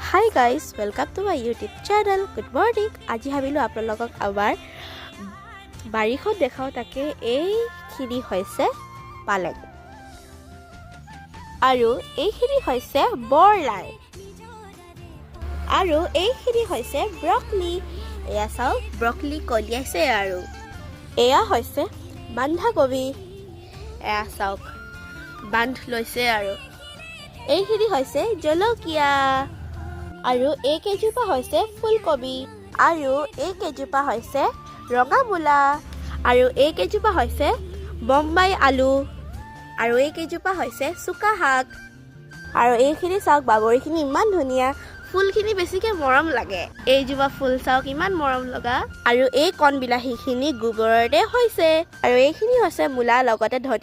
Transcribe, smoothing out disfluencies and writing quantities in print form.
Hi guys, welcome to my YouTube channel. Good morning. আজি ভাবিলো আপোনালোকক আবাৰ বাৰিখন দেখাও তাকে এইখিনি হৈছে পালেং আৰু এইখিনি হৈছে বৰলাই আৰু এইখিনি হৈছে ব্ৰকলি এয়া চাও ব্ৰকলি কলিয়াইছে আৰু এয়া হৈছে বন্ধাকবি এয়া চাওক বান্ধ লৈছে আৰু এইখিনি হৈছে জলকীয়া আৰু এই কেজোপা হৈছে ফুলকবি আৰু এই কেজোপা হৈছে ৰঙা মূলা আৰু এই কেজোপা হৈছে বম্বাই আলু আৰু এই কেজোপা হৈছে চুকা শাক আৰু এইখিনি চাওক বাবৰিখিনি ইমান ধুনীয়া ফুলখিনি বেছিকে মৰম লাগে এইজোপা ফুল চাওক ইমান মৰম লগা আৰু এই কণ বিলাহীখিনি গোবৰতে হৈছে আৰু এইখিনি হৈছে মূলা লগতে ধনিয়া